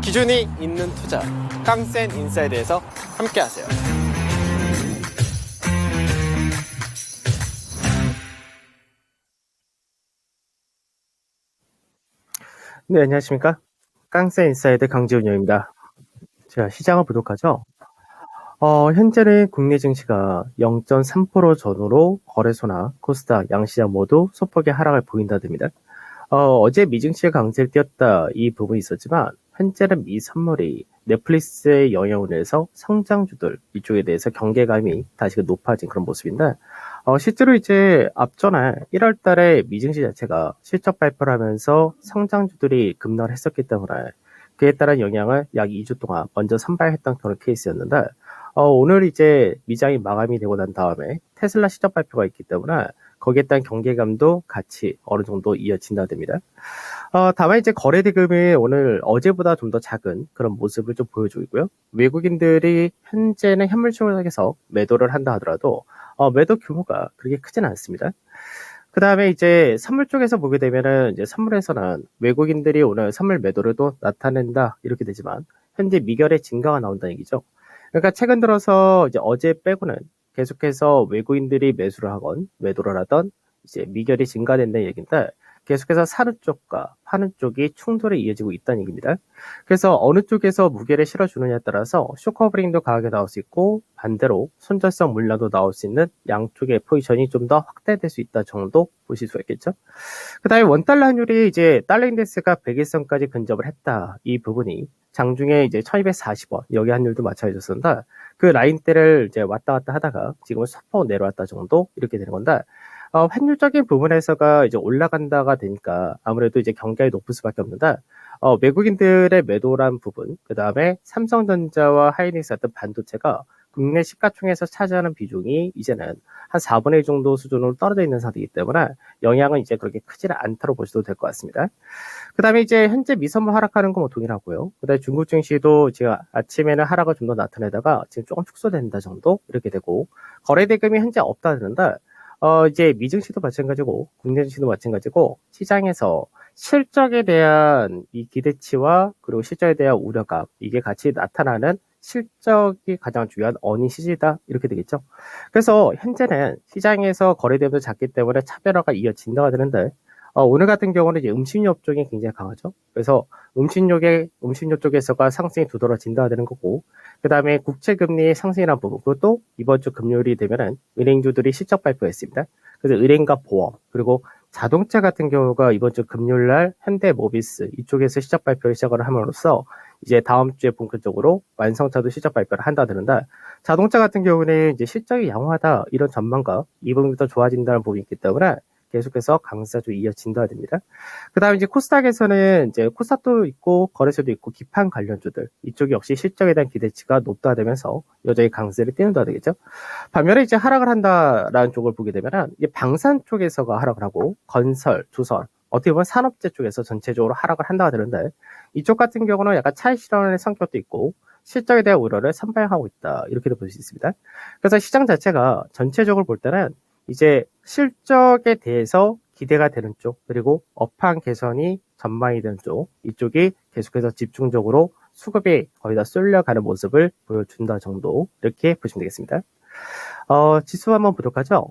기준이 있는 투자, 깡센 인사이드에서 함께하세요. 네, 안녕하십니까. 깡센 인사이드 강지훈입니다. 제가 시장을 보도하죠. 현재는 국내 증시가 0.3% 전후로 거래소나 코스닥, 양시장 모두 소폭의 하락을 보인다듭니다. 어제 미증시의 강세를 띄었다 이 부분이 있었지만 현재는 미 선물이 넷플릭스의 영향으로 인해서 성장주들 이쪽에 대해서 경계감이 다시 높아진 그런 모습인데 실제로 이제 앞전에 1월 달에 미증시 자체가 실적 발표를 하면서 성장주들이 급락을 했었기 때문에 그에 따른 영향을 약 2주 동안 먼저 선발했던 그런 케이스였는데 오늘 이제 미장이 마감이 되고 난 다음에 테슬라 실적 발표가 있기 때문에 거기에 따른 경계감도 같이 어느 정도 이어진다됩니다. 다만 이제 거래 대금이 오늘 어제보다 좀 더 작은 그런 모습을 좀 보여주고 있고요. 외국인들이 현재는 현물 쪽에서 매도를 한다 하더라도 매도 규모가 그렇게 크지는 않습니다. 그 다음에 이제 선물 쪽에서 보게 되면은 이제 선물에서는 외국인들이 오늘 선물 매도를 또 나타낸다 이렇게 되지만 현재 미결의 증가가 나온다는 얘기죠. 그러니까 최근 들어서 이제 어제 빼고는 계속해서 외국인들이 매수를 하건 매도를 하던 이제 미결이 증가된다는 얘기인데 계속해서 사는 쪽과 파는 쪽이 충돌에 이어지고 있다는 얘기입니다. 그래서 어느 쪽에서 무게를 실어주느냐에 따라서 쇼커버링도 강하게 나올 수 있고 반대로 손절성 물량도 나올 수 있는 양쪽의 포지션이 좀 더 확대될 수 있다 정도 보실 수가 있겠죠. 그 다음에 원달러 환율이 이제 달러 인덱스가 100일선까지 근접을 했다. 이 부분이 장중에 이제 1240원 여기 환율도 마찬가지였습니다. 그 라인대를 이제 왔다 갔다 하다가 지금은 소폭 내려왔다 정도 이렇게 되는 건데 환율적인 부분에서가 이제 올라간다가 되니까 아무래도 이제 경계가 높을 수밖에 없는데 외국인들의 매도란 부분 그 다음에 삼성전자와 하이닉스 같은 반도체가 국내 시가총에서 차지하는 비중이 이제는 한 4분의 1 정도 수준으로 떨어져 있는 상태이기 때문에 영향은 이제 그렇게 크지는 않다고 보셔도 될 것 같습니다. 그 다음에 이제 현재 미선물 하락하는 건 뭐 동일하고요. 그 다음에 중국 증시도 제가 아침에는 하락을 좀 더 나타내다가 지금 조금 축소된다 정도 이렇게 되고 거래 대금이 현재 없다는데 이제 미증시도 마찬가지고 국내 증시도 마찬가지고 시장에서 실적에 대한 이 기대치와 그리고 실적에 대한 우려감 이게 같이 나타나는 실적이 가장 중요한 어닝 시즌이다 이렇게 되겠죠. 그래서 현재는 시장에서 거래대금도 작기 때문에 차별화가 이어진다가 되는데 오늘 같은 경우는 이제 음식료 업종이 굉장히 강하죠. 그래서 음식료 쪽에서가 상승이 두드러진다가 되는 거고 그 다음에 국채금리 상승이라는 부분 그리고 또 이번 주 금요일이 되면은 은행주들이 실적 발표했습니다. 그래서 은행과 보험 그리고 자동차 같은 경우가 이번 주 금요일 날 현대모비스 이쪽에서 실적 발표를 시작을 함으로써 이제 다음 주에 본격적으로 완성차도 실적 발표를 한다 되는데 자동차 같은 경우는 이제 실적이 양호하다 이런 전망과 이 부분부터 좋아진다는 부분이 있기 때문에 계속해서 강세가 이어진다 됩니다. 그 다음에 이제 코스닥에서는 이제 코스닥도 있고 거래소도 있고 기판 관련주들 이쪽이 역시 실적에 대한 기대치가 높다 되면서 여전히 강세를 띄운다 되겠죠. 반면에 이제 하락을 한다라는 쪽을 보게 되면은 이제 방산 쪽에서가 하락을 하고 건설, 조선 어떻게 보면 산업재 쪽에서 전체적으로 하락을 한다가 되는데 이쪽 같은 경우는 약간 차익 실현의 성격도 있고 실적에 대한 우려를 선발하고 있다 이렇게도 볼 수 있습니다. 그래서 시장 자체가 전체적으로 볼 때는 이제 실적에 대해서 기대가 되는 쪽 그리고 업황 개선이 전망이 되는 쪽 이쪽이 계속해서 집중적으로 수급이 거의 다 쏠려가는 모습을 보여준다 정도 이렇게 보시면 되겠습니다. 지수 한번 보도록 하죠.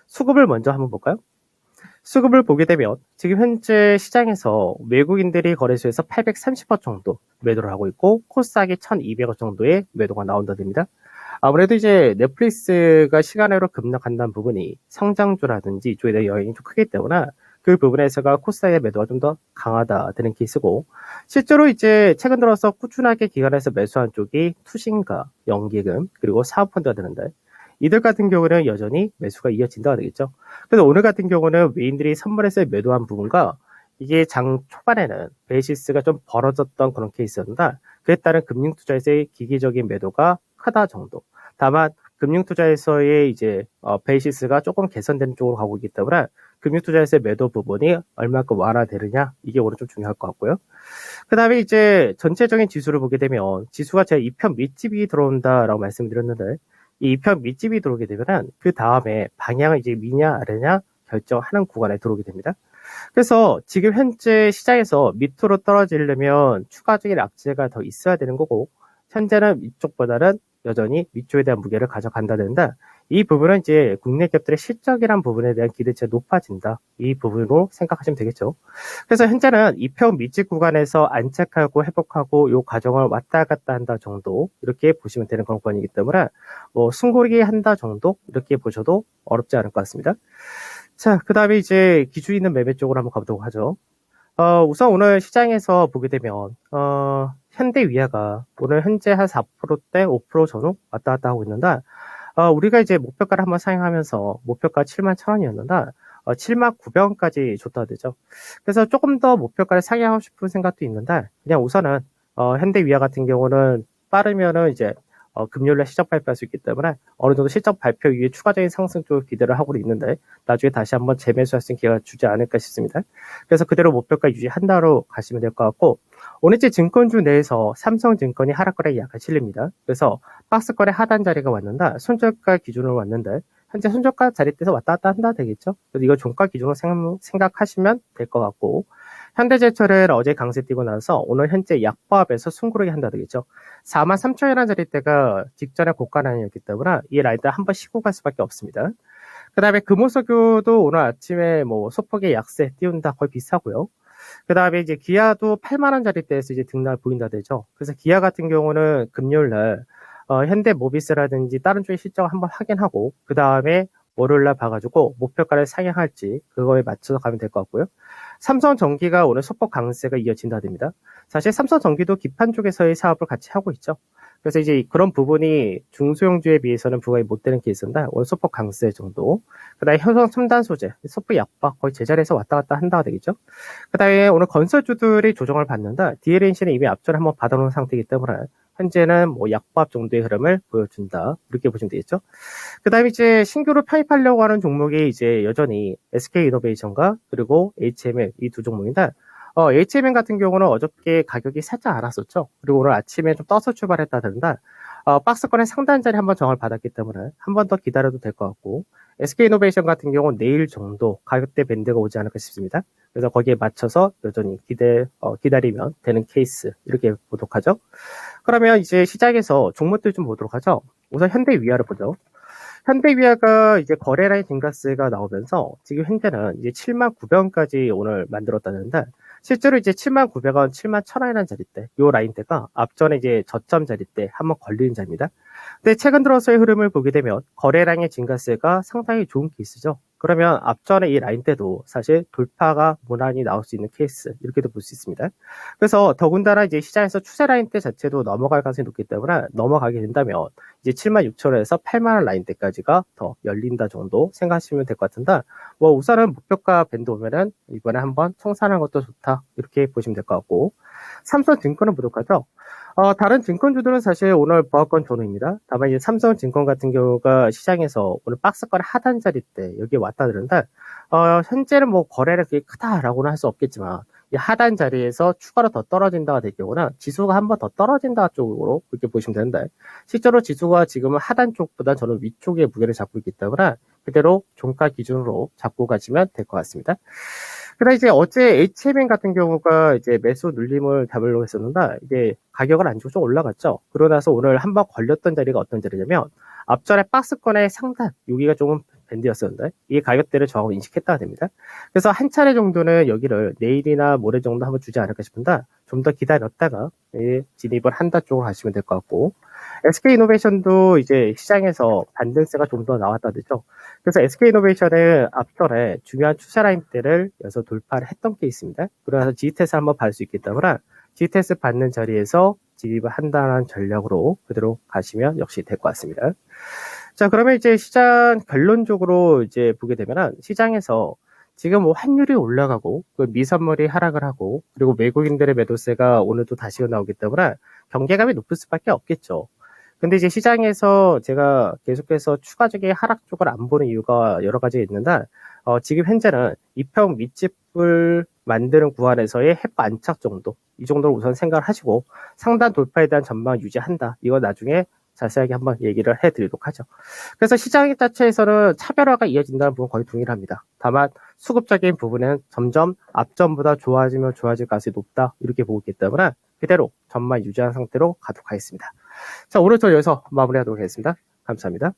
수급을 먼저 한번 볼까요? 수급을 보게 되면 지금 현재 시장에서 외국인들이 거래소에서 830억 정도 매도를 하고 있고 코스닥이 1200억 정도의 매도가 나온다 됩니다. 아무래도 이제 넷플릭스가 시간으로 급락한다는 부분이 성장주라든지 이쪽에 대한 영향이 좀 크기 때문에 그 부분에서가 코스닥의 매도가 좀 더 강하다 되는 케이스고 실제로 이제 최근 들어서 꾸준하게 기관에서 매수한 쪽이 투신가, 연기금 그리고 사업펀드가 되는데 이들 같은 경우는 여전히 매수가 이어진다가 되겠죠. 그래서 오늘 같은 경우는 외인들이 선물에서 매도한 부분과 이게 장 초반에는 베이시스가 좀 벌어졌던 그런 케이스였는데 그에 따른 금융투자에서의 기기적인 매도가 크다 정도. 다만 금융투자에서의 이제 베이시스가 조금 개선되는 쪽으로 가고 있기 때문에 금융투자에서의 매도 부분이 얼마큼 완화되느냐 이게 오늘 좀 중요할 것 같고요. 그 다음에 이제 전체적인 지수를 보게 되면 지수가 제가 2편 밑집이 들어온다라고 말씀드렸는데 이 2편 밑집이 들어오게 되면은 그 다음에 방향을 이제 위냐 아래냐 결정하는 구간에 들어오게 됩니다. 그래서 지금 현재 시장에서 밑으로 떨어지려면 추가적인 악재가 더 있어야 되는 거고, 현재는 위쪽보다는 여전히 위쪽에 대한 무게를 가져간다는데, 이 부분은 이제 국내 기업들의 실적이란 부분에 대한 기대치가 높아진다. 이 부분으로 생각하시면 되겠죠. 그래서 현재는 이평 밑집 구간에서 안착하고 회복하고 이 과정을 왔다 갔다 한다 정도 이렇게 보시면 되는 관건이기 때문에 뭐 숨고르기 한다 정도 이렇게 보셔도 어렵지 않을 것 같습니다. 자, 그 다음에 이제 기준 있는 매매 쪽으로 한번 가보도록 하죠. 우선 오늘 시장에서 보게 되면, 현대위아가 오늘 현재 한 4%대 5% 전후 왔다 갔다 하고 있는데, 우리가 이제 목표가를 한번 사용하면서 목표가 71,000원이었는데, 79,000원까지 줬다 되죠. 그래서 조금 더 목표가를 상향하고 싶은 생각도 있는데, 그냥 우선은, 현대위아 같은 경우는 빠르면은 이제 금요일에 실적 발표할 수 있기 때문에 어느 정도 실적 발표 이후에 추가적인 상승 쪽을 기대를 하고 있는데 나중에 다시 한번 재매수할 수 있는 기회가 주지 않을까 싶습니다. 그래서 그대로 목표가 유지한다로 가시면 될 것 같고 오늘째 증권주 내에서 삼성증권이 하락거래에 약간 실립니다. 그래서 박스권의 하단 자리가 왔는데 손절가 기준으로 왔는데 현재 손절가 자리대에서 왔다 갔다 한다 되겠죠. 그래서 이거 종가 기준으로 생각하시면 될 것 같고 현대제철은 어제 강세 뛰고 나서 오늘 현재 약보합에서 숨고르기 한다 되겠죠. 43,000원이라는 자리대가 직전에 고가 라인이었기 때문에 이 라인을 한번 쉬고 갈 수밖에 없습니다. 그 다음에 금호석유도 오늘 아침에 뭐 소폭의 약세 띄운다 거의 비슷하고요. 그 다음에 이제 기아도 8만원 자리대에서 이제 등락을 보인다 되죠. 그래서 기아 같은 경우는 금요일날 현대모비스라든지 다른 쪽의 실적을 한번 확인하고 그 다음에 월요일날 봐가지고 목표가를 상향할지 그거에 맞춰서 가면 될 것 같고요. 삼성전기가 오늘 소폭 강세가 이어진다 됩니다. 사실 삼성전기도 기판 쪽에서의 사업을 같이 하고 있죠. 그래서 이제 그런 부분이 중소형주에 비해서는 부각이 못 되는 케이스인데 오늘 소폭 강세 정도. 그다음에 효성 첨단 소재, 소폭 약박 거의 제자리에서 왔다 갔다 한다가 되겠죠. 그다음에 오늘 건설주들이 조정을 받는다. DLNC는 이미 앞전에 한번 받아놓은 상태이기 때문에 현재는 뭐 약밥 정도의 흐름을 보여준다. 이렇게 보시면 되겠죠. 그 다음에 이제 신규로 편입하려고 하는 종목이 이제 여전히 SK이노베이션과 그리고 HMM 이 두 종목인데, HMM 같은 경우는 어저께 가격이 살짝 알았었죠. 그리고 오늘 아침에 좀 떠서 출발했다던데, 박스권의 상단 자리 한번 정을 받았기 때문에 한 번 더 기다려도 될 것 같고, SK이노베이션 같은 경우는 내일 정도 가격대 밴드가 오지 않을까 싶습니다. 그래서 거기에 맞춰서 여전히 기다리면 되는 케이스, 이렇게 보도록 하죠. 그러면 이제 시장에서 종목들 좀 보도록 하죠. 우선 현대위아를 보죠. 현대위아가 이제 거래라인 증가세가 나오면서 지금 현재는 이제 79,000원까지 오늘 만들었다는데 실제로 이제 77,000원, 71,000원이라는 자리대, 요 라인대가 앞전에 이제 저점 자리대 한번 걸리는 자리입니다. 근데 최근 들어서의 흐름을 보게 되면 거래량의 증가세가 상당히 좋은 케이스죠. 그러면 앞전에 이 라인대도 사실 돌파가 무난히 나올 수 있는 케이스 이렇게도 볼 수 있습니다. 그래서 더군다나 이제 시장에서 추세 라인대 자체도 넘어갈 가능성이 높기 때문에 넘어가게 된다면 이제 76,000원에서 8만원 라인대까지가 더 열린다 정도 생각하시면 될 것 같은데 뭐 우선은 목표가 밴드 오면은 이번에 한번 청산하는 것도 좋다 이렇게 보시면 될 것 같고 삼성증권은 부족하죠. 다른 증권주들은 사실 오늘 보합권 전후입니다. 다만 이제 삼성증권 같은 경우가 시장에서 오늘 박스권 하단 자리 때 여기 왔다 그러는데 현재는 뭐 거래가 그게 크다라고는 할 수 없겠지만 이 하단 자리에서 추가로 더 떨어진다가 될 경우는 지수가 한번 더 떨어진다 쪽으로 그렇게 보시면 되는데 실제로 지수가 지금은 하단 쪽보다 저는 위쪽에 무게를 잡고 있기 때문에 그대로 종가 기준으로 잡고 가시면 될 것 같습니다. 그다음 이제 어제 HMM 같은 경우가 이제 매수 눌림을 잡으려고 했었는데 이게 가격을 안 주고 좀 올라갔죠. 그러고 나서 오늘 한번 걸렸던 자리가 어떤 자리냐면 앞전에 박스권의 상단 여기가 조금 밴드였었는데 이 가격대를 정확히 인식했다가 됩니다. 그래서 한 차례 정도는 여기를 내일이나 모레 정도 한번 주지 않을까 싶은데 좀 더 기다렸다가 진입을 한다 쪽으로 하시면 될 것 같고 SK이노베이션도 이제 시장에서 반등세가 좀 더 나왔다 되죠. 그래서 SK이노베이션은 앞전에 중요한 추세 라인대를 여기서 돌파를 했던 케이스입니다. 그러면서 G테스트 한번 받을 수 있기 때문에 G테스트 받는 자리에서 진입을 한다는 전략으로 그대로 가시면 역시 될 것 같습니다. 자, 그러면 이제 시장 결론적으로 이제 보게 되면은 시장에서 지금 뭐 환율이 올라가고 미선물이 하락을 하고 그리고 외국인들의 매도세가 오늘도 다시 나오기 때문에 경계감이 높을 수밖에 없겠죠. 근데 이제 시장에서 제가 계속해서 추가적인 하락 쪽을 안 보는 이유가 여러 가지 있는데 지금 현재는 이평 밑집을 만드는 구간에서의 햇 안착 정도 이 정도로 우선 생각을 하시고 상단 돌파에 대한 전망 유지한다. 이거 나중에 자세하게 한번 얘기를 해드리도록 하죠. 그래서 시장 자체에서는 차별화가 이어진다는 부분 거의 동일합니다. 다만 수급적인 부분은 점점 앞전보다 좋아지면 좋아질 가능성이 높다 이렇게 보고 있기 때문에 그대로 전망 유지한 상태로 가도록 하겠습니다. 자, 오늘 저 여기서 마무리하도록 하겠습니다. 감사합니다.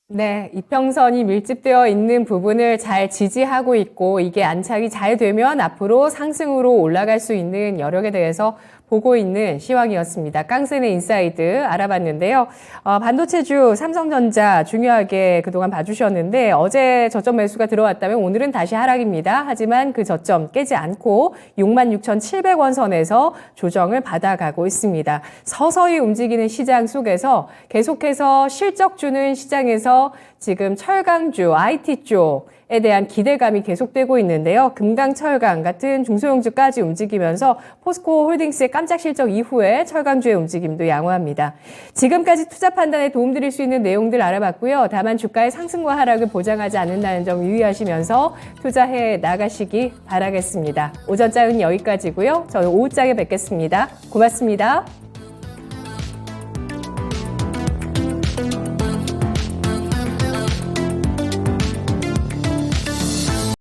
네, 이평선이 밀집되어 있는 부분을 잘 지지하고 있고 이게 안착이 잘 되면 앞으로 상승으로 올라갈 수 있는 여력에 대해서 보고 있는 시황이었습니다. 깡센의 인사이드 알아봤는데요. 반도체주 삼성전자 중요하게 그동안 봐주셨는데 어제 저점 매수가 들어왔다면 오늘은 다시 하락입니다. 하지만 그 저점 깨지 않고 66,700원 선에서 조정을 받아가고 있습니다. 서서히 움직이는 시장 속에서 계속해서 실적 주는 시장에서 지금 철강주, IT 쪽에 대한 기대감이 계속되고 있는데요. 금강, 철강 같은 중소형주까지 움직이면서 포스코 홀딩스의 깜짝 실적 이후에 철강주의 움직임도 양호합니다. 지금까지 투자 판단에 도움드릴 수 있는 내용들 알아봤고요. 다만 주가의 상승과 하락을 보장하지 않는다는 점 유의하시면서 투자해 나가시기 바라겠습니다. 오전장은 여기까지고요. 저는 오후장에 뵙겠습니다. 고맙습니다.